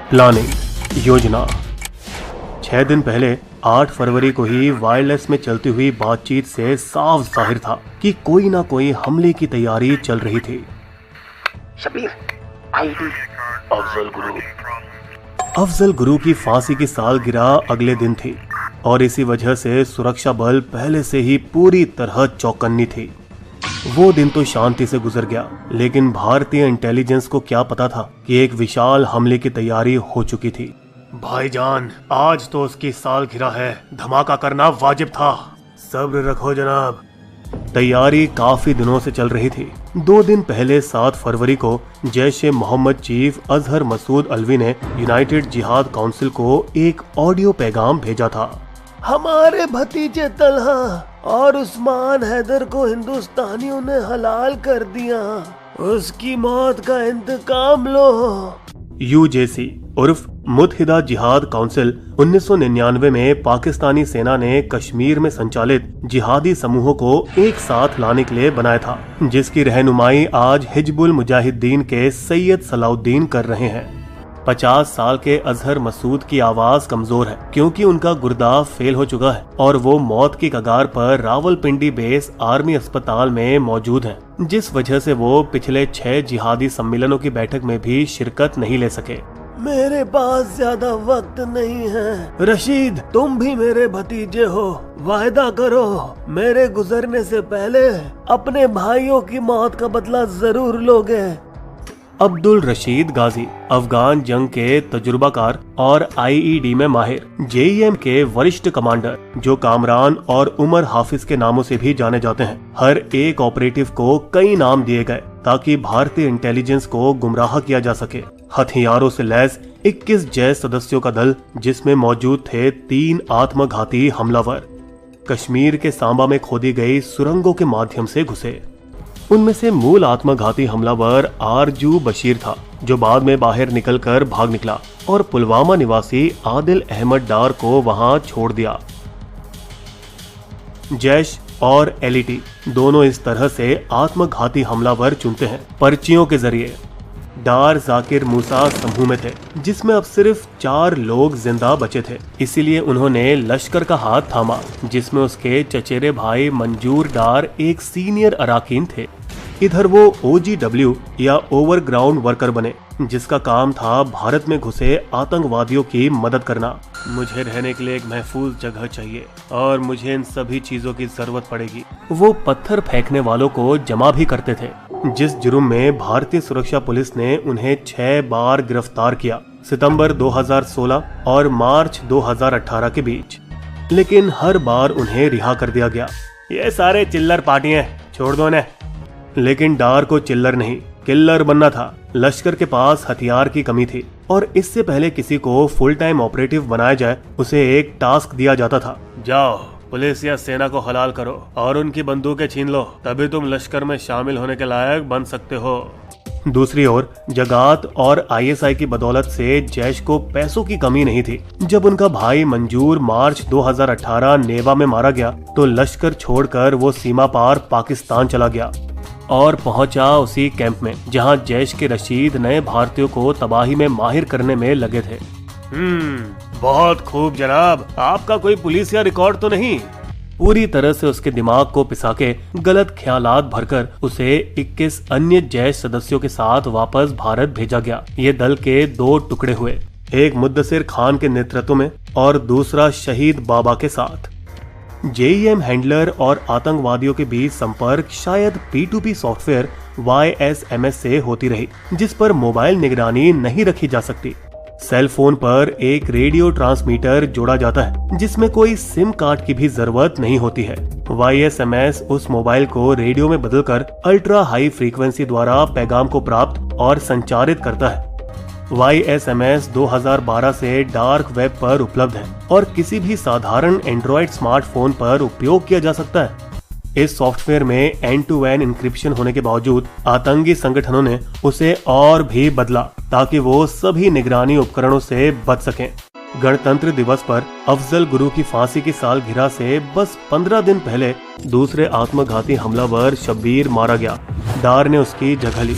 Planning, योजना। 6 दिन पहले 8 फरवरी को ही वायरलेस में चलती हुई बातचीत से साफ जाहिर था कि कोई ना कोई हमले की तैयारी चल रही थी। शबीर, आईडी अफजल गुरु की फांसी की सालगिरह अगले दिन थी और इसी वजह से सुरक्षा बल पहले से ही पूरी तरह चौकन्नी थी। वो दिन तो शांति से गुजर गया, लेकिन भारतीय इंटेलिजेंस को क्या पता था कि एक विशाल हमले की तैयारी हो चुकी थी। भाईजान, आज तो उसकी सालगिरह है, धमाका करना वाजिब था। सब्र रखो जनाब। तैयारी काफी दिनों से चल रही थी। 2 दिन पहले 7 फरवरी को जैश-ए-मोहम्मद चीफ अजहर मसूद अल्वी ने यूनाइटेड जिहाद काउंसिल को एक ऑडियो पैगाम भेजा था। हमारे भतीजे तलहा और उस्मान हैदर को हिंदुस्तानियों ने हलाल कर दिया, उसकी मौत का इंतकाम लो। यूजेसी उर्फ मुत्तहिदा जिहाद काउंसिल 1999 में पाकिस्तानी सेना ने कश्मीर में संचालित जिहादी समूहों को एक साथ लाने के लिए बनाया था, जिसकी रहनुमाई आज हिजबुल मुजाहिदीन के सैयद सलाउद्दीन कर रहे हैं। 50 साल के अजहर मसूद की आवाज कमजोर है क्योंकि उनका गुर्दा फेल हो चुका है और वो मौत की कगार पर रावलपिंडी बेस आर्मी अस्पताल में मौजूद हैं, जिस वजह से वो पिछले 6 जिहादी सम्मेलनों की बैठक में भी शिरकत नहीं ले सके। मेरे पास ज्यादा वक्त नहीं है। रशीद, तुम भी मेरे भतीजे हो, वायदा करो मेरे गुजरने से पहले अपने भाइयों की मौत का बदला जरूर लोगे। अब्दुल रशीद गाजी अफगान जंग के तजुर्बाकार और आईईडी में माहिर जेईएम के वरिष्ठ कमांडर, जो कामरान और उमर हाफिज के नामों से भी जाने जाते हैं। हर एक ऑपरेटिव को कई नाम दिए गए ताकि भारतीय इंटेलिजेंस को गुमराह किया जा सके। हथियारों से लैस 21 जैश सदस्यों का दल, जिसमें मौजूद थे 3 आत्मघाती हमलावर, कश्मीर के सांबा में खोदी गई सुरंगों के माध्यम से घुसे। उनमें से मूल आत्मघाती हमलावर आरजू बशीर था, जो बाद में बाहर निकलकर भाग निकला और पुलवामा निवासी आदिल अहमद डार को वहां छोड़ दिया। जैश और एलईटी दोनों इस तरह से आत्मघाती हमलावर चुनते हैं पर्चियों के जरिए। डार जाकिर मूसा समूह में थे, जिसमें अब सिर्फ 4 लोग जिंदा बचे थे, इसीलिए उन्होंने लश्कर का हाथ थामा, जिसमें उसके चचेरे भाई मंजूर डार एक सीनियर अराकीन थे। इधर वो OGW या ओवरग्राउंड वर्कर बने, जिसका काम था भारत में घुसे आतंकवादियों की मदद करना। मुझे रहने के लिए एक महफूज जगह चाहिए और मुझे इन सभी चीजों की जरूरत पड़ेगी। वो पत्थर फेंकने वालों को जमा भी करते थे, जिस जुर्म में भारतीय सुरक्षा पुलिस ने उन्हें 6 बार गिरफ्तार किया, सितंबर 2016 और मार्च 2018 के बीच, लेकिन हर बार उन्हें रिहा कर दिया गया। ये सारे चिल्लर पार्टी हैं, छोड़ दो इन्हें। लेकिन डार को चिल्लर नहीं, किल्लर बनना था। लश्कर के पास हथियार की कमी थी और इससे पहले किसी को फुल टाइम ऑपरेटिव बनाया जाए, उसे एक टास्क दिया जाता था, जाओ पुलिस या सेना को हलाल करो और उनकी बंदूकें छीन लो, तभी तुम लश्कर में शामिल होने के लायक बन सकते हो। दूसरी ओर जगात और ISI की बदौलत से जैश को पैसों की कमी नहीं थी। जब उनका भाई मंजूर मार्च 2018 नेवा में मारा गया तो लश्कर छोड़कर वो सीमा पार पाकिस्तान चला गया और पहुंचा उसी कैंप में जहां जैश के रशीद नए भारतीयों को तबाही में माहिर करने में लगे थे। बहुत खूब जनाब, आपका कोई पुलिस या रिकॉर्ड तो नहीं? पूरी तरह से उसके दिमाग को पिसा के गलत ख्यालात भरकर उसे 21 अन्य जैश सदस्यों के साथ वापस भारत भेजा गया। ये दल के 2 टुकड़े हुए, एक मुद्दसिर खान के नेतृत्व में और दूसरा शहीद बाबा के साथ। जेईएम हैंडलर और आतंकवादियों के बीच संपर्क शायद P2P सॉफ्टवेयर YSMS से होती रही, जिस पर मोबाइल निगरानी नहीं रखी जा सकती। सेल फोन पर एक रेडियो ट्रांसमीटर जोड़ा जाता है, जिसमें कोई सिम कार्ड की भी जरूरत नहीं होती है। YSMS उस मोबाइल को रेडियो में बदलकर अल्ट्रा हाई फ्रीक्वेंसी द्वारा पैगाम को प्राप्त और संचारित करता है। YSMS 2012 से डार्क वेब पर उपलब्ध है और किसी भी साधारण एंड्रॉइड स्मार्टफोन पर उपयोग किया जा सकता है। इस सॉफ्टवेयर में एंड टू एंड इंक्रिप्शन होने के बावजूद आतंकी संगठनों ने उसे और भी बदला ताकि वो सभी निगरानी उपकरणों से बच सकें। गणतंत्र दिवस पर अफजल गुरु की फांसी की सालगिरह से बस 15 दिन पहले दूसरे आत्मघाती हमलावर शब्बीर मारा गया। डार ने उसकी जगह ली।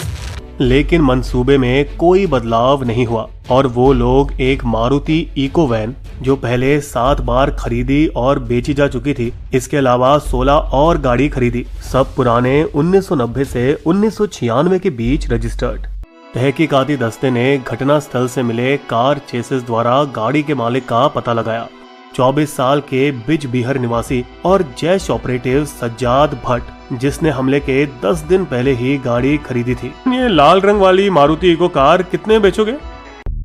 लेकिन मंसूबे में कोई बदलाव नहीं हुआ और वो लोग एक मारुति इको वैन जो पहले 7 बार खरीदी और बेची जा चुकी थी, इसके अलावा 16 और गाड़ी खरीदी, सब पुराने 1990 से 1996 के बीच रजिस्टर्ड। तहकीकाती दस्ते ने घटना स्थल से मिले कार चेसिस द्वारा गाड़ी के मालिक का पता लगाया। 24 साल के बिजबिहर निवासी और जैश ऑपरेटिव सज्जाद भट्ट, जिसने हमले के 10 दिन पहले ही गाड़ी खरीदी थी। ये लाल रंग वाली मारुति इको कार कितने बेचोगे?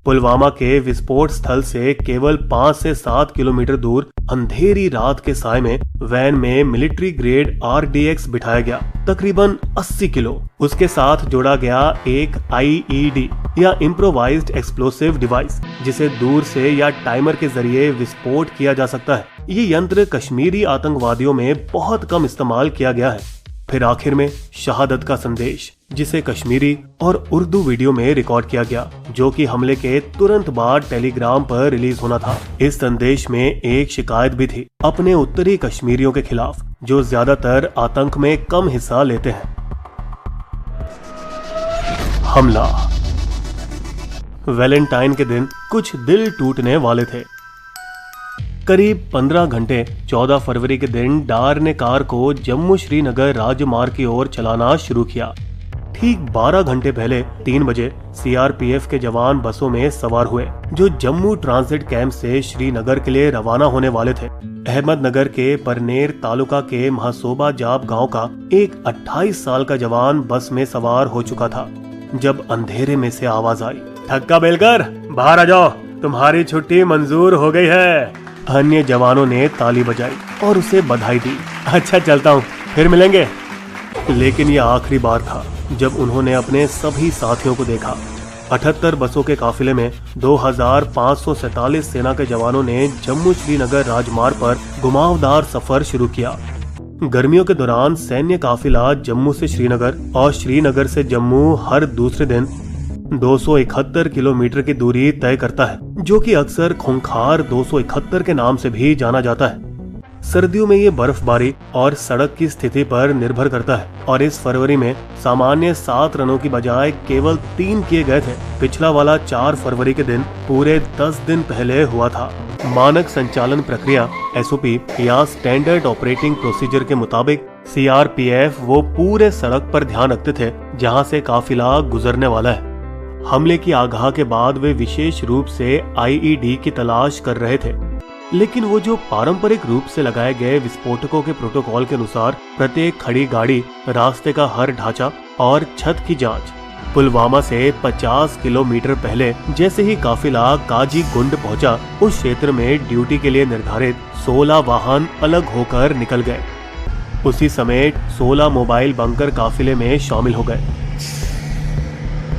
पुलवामा के विस्फोट स्थल से केवल 5 से 7 किलोमीटर दूर अंधेरी रात के साय में वैन में मिलिट्री ग्रेड RDX बिठाया गया, तकरीबन 80 किलो। उसके साथ जोड़ा गया एक IED या इम्प्रोवाइज्ड एक्सप्लोसिव डिवाइस, जिसे दूर से या टाइमर के जरिए विस्फोट किया जा सकता है। ये यंत्र कश्मीरी आतंकवादियों में बहुत कम इस्तेमाल किया गया है। फिर आखिर में शहादत का संदेश, जिसे कश्मीरी और उर्दू वीडियो में रिकॉर्ड किया गया, जो कि हमले के तुरंत बाद टेलीग्राम पर रिलीज होना था। इस संदेश में एक शिकायत भी थी अपने उत्तरी कश्मीरियों के खिलाफ, जो ज्यादातर आतंक में कम हिस्सा लेते हैं। हमला। वैलेंटाइन के दिन कुछ दिल टूटने वाले थे। करीब 15 घंटे 14 फरवरी के दिन डार ने कार को जम्मू श्रीनगर राजमार्ग की ओर चलाना शुरू किया। ठीक 12 घंटे पहले 3 बजे CRPF के जवान बसों में सवार हुए, जो जम्मू ट्रांजिट कैंप से श्रीनगर के लिए रवाना होने वाले थे। अहमदनगर के परनेर तालुका के महसोबा जाब गांव का एक 28 साल का जवान बस में सवार हो चुका था, जब अंधेरे में से आवाज आई, ठक्का बेलकर बाहर आ जाओ, तुम्हारी छुट्टी मंजूर हो गई है। अन्य जवानों ने ताली बजाई और उसे बधाई दी। अच्छा चलता हूँ, फिर मिलेंगे। लेकिन यह आखिरी बार था जब उन्होंने अपने सभी साथियों को देखा। 78 बसों के काफिले में 2547 सेना के जवानों ने जम्मू श्रीनगर राजमार्ग पर घुमावदार सफर शुरू किया। गर्मियों के दौरान सैन्य काफिला जम्मू से श्रीनगर और श्रीनगर से जम्मू हर दूसरे दिन 271 किलोमीटर की दूरी तय करता है, जो कि अक्सर खूंखार 271 के नाम से भी जाना जाता है। सर्दियों में ये बर्फबारी और सड़क की स्थिति पर निर्भर करता है और इस फरवरी में सामान्य 7 रनों की बजाय केवल 3 किए गए थे। पिछला वाला 4 फरवरी के दिन पूरे 10 दिन पहले हुआ था। मानक संचालन प्रक्रिया SOP या स्टैंडर्ड ऑपरेटिंग प्रोसीजर के मुताबिक CRPF वो पूरे सड़क पर ध्यान रखते थे जहां से काफिला गुजरने वाला है। हमले की आगाह के बाद वे विशेष रूप से IED की तलाश कर रहे थे, लेकिन वो जो पारंपरिक रूप से लगाए गए विस्फोटकों के प्रोटोकॉल के अनुसार प्रत्येक खड़ी गाड़ी, रास्ते का हर ढांचा और छत की जांच। पुलवामा से 50 किलोमीटर पहले जैसे ही काफिला काजी गुंड पहुंचा, उस क्षेत्र में ड्यूटी के लिए निर्धारित 16 वाहन अलग होकर निकल गए। उसी समय 16 मोबाइल बंकर काफिले में शामिल हो गए,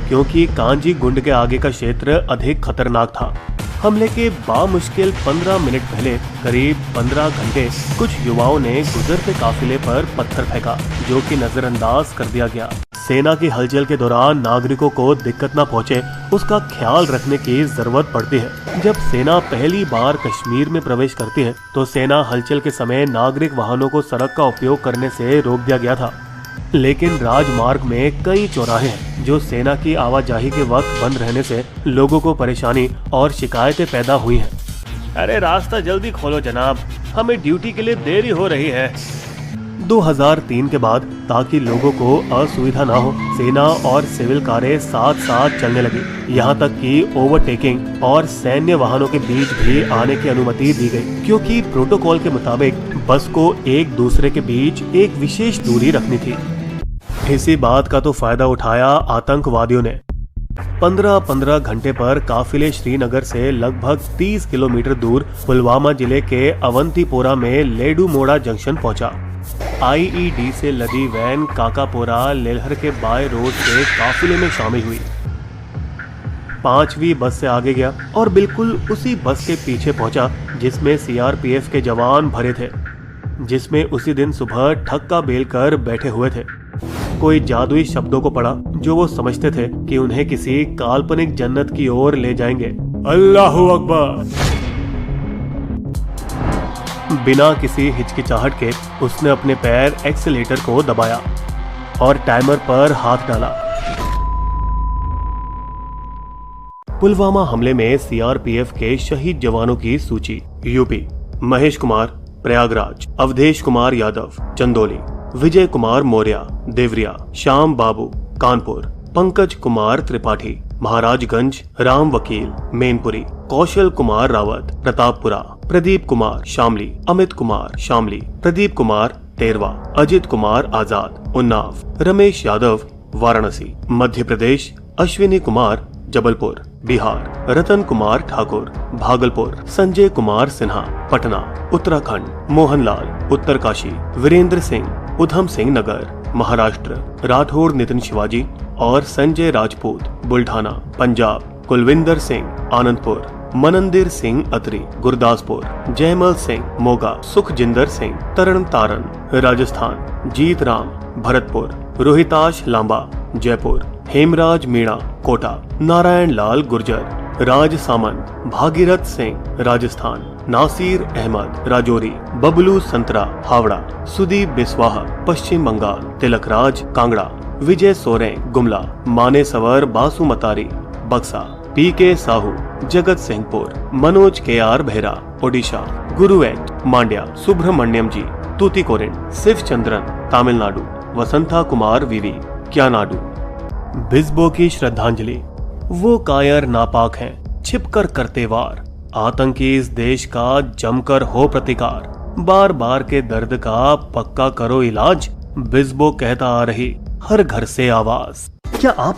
क्योंकि कांजी गुंड के आगे का क्षेत्र अधिक खतरनाक था। हमले के बामुश्किल 15 मिनट पहले करीब 15 घंटे कुछ युवाओं ने गुजरते काफिले पर पत्थर फेंका, जो कि नजरअंदाज कर दिया गया। सेना की हलचल के दौरान नागरिकों को दिक्कत न पहुंचे, उसका ख्याल रखने की जरूरत पड़ती है। जब सेना पहली बार कश्मीर में प्रवेश करती है तो सेना हलचल के समय नागरिक वाहनों को सड़क का उपयोग करने से रोक दिया गया था, लेकिन राजमार्ग में कई चौराहे हैं जो सेना की आवाजाही के वक्त बंद रहने से लोगों को परेशानी और शिकायतें पैदा हुई हैं। अरे रास्ता जल्दी खोलो जनाब, हमें ड्यूटी के लिए देरी हो रही है। 2003 के बाद ताकि लोगों को असुविधा न हो, सेना और सिविल कारें साथ साथ चलने लगी। यहाँ तक कि ओवरटेकिंग और सैन्य वाहनों के बीच भी आने की अनुमति दी गई, क्योंकि प्रोटोकॉल के मुताबिक बस को एक दूसरे के बीच एक विशेष दूरी रखनी थी। इसी बात का तो फायदा उठाया आतंकवादियों ने। 15-15 घंटे पर काफिले श्रीनगर से लगभग 30 किलोमीटर दूर पुलवामा जिले के अवंतीपोरा में लेडूमोड़ा जंक्शन पहुंचा। IED से लदी वैन काकापोरा लेलहर के बाय रोड से काफिले में शामिल हुई। 5वीं बस से आगे गया और बिल्कुल उसी बस के पीछे पहुंचा जिसमें CRPF के जवान भरे थे, जिसमें उसी दिन सुबह ठक्का बेलकर बैठे हुए थे। कोई जादुई शब्दों को पढ़ा जो वो समझते थे कि उन्हें किसी काल्पनिक जन्नत की ओर ले जाएंगे। अल्लाहू अकबर। बिना किसी हिचकिचाहट के उसने अपने पैर एक्सीलेटर को दबाया और टाइमर पर हाथ डाला। पुलवामा हमले में सीआरपीएफ के शहीद जवानों की सूची। यूपी, महेश कुमार प्रयागराज, अवधेश कुमार यादव चंदौली, विजय कुमार मौर्य देवरिया, श्याम बाबू कानपुर, पंकज कुमार त्रिपाठी महाराजगंज, राम वकील मैनपुरी, कौशल कुमार रावत प्रतापपुरा, प्रदीप कुमार शामली, अमित कुमार शामली, प्रदीप कुमार तेरवा, अजित कुमार आजाद उन्नाव, रमेश यादव वाराणसी, मध्य प्रदेश अश्विनी कुमार जबलपुर, बिहार रतन कुमार ठाकुर भागलपुर, संजय कुमार सिन्हा पटना, उत्तराखंड मोहनलाल उत्तरकाशी, वीरेंद्र सिंह उधम सिंह नगर, महाराष्ट्र राठौर नितिन शिवाजी और संजय राजपूत बुल्ढाना, पंजाब कुलविंदर सिंह आनंदपुर, मनंदिर सिंह अतरी गुरदासपुर, जयमल सिंह मोगा, सुखजिंदर सिंह तरन तारन, राजस्थान जीत राम भरतपुर, रोहिताश लांबा जयपुर, हेमराज मीणा कोटा, नारायण लाल गुर्जर, राज सामंत, भागीरथ सिंह राजस्थान, नासिर अहमद राजौरी, बबलू संतरा हावड़ा, सुदीप बिस्वाहा पश्चिम बंगाल, तिलकराज कांगड़ा, विजय सोरेन गुमला, माने सवर बासुमतारी बक्सा, पीके साहू जगत सिंहपुर, मनोज केआर बेहरा ओडिशा, गुरुवेट मांड्या, सुब्रमण्यम जी तूतीकोरिन, शिव चंद्रन तमिलनाडु, वसंता कुमार विवी क्यानाडु। बिस्बो की श्रद्धांजलि। वो कायर नापाक हैं, छिपकर करते वार, आतंकी इस देश का जमकर हो प्रतिकार, बार बार के दर्द का पक्का करो इलाज, बिस्बो कहता आ रही हर घर से आवाज। क्या आप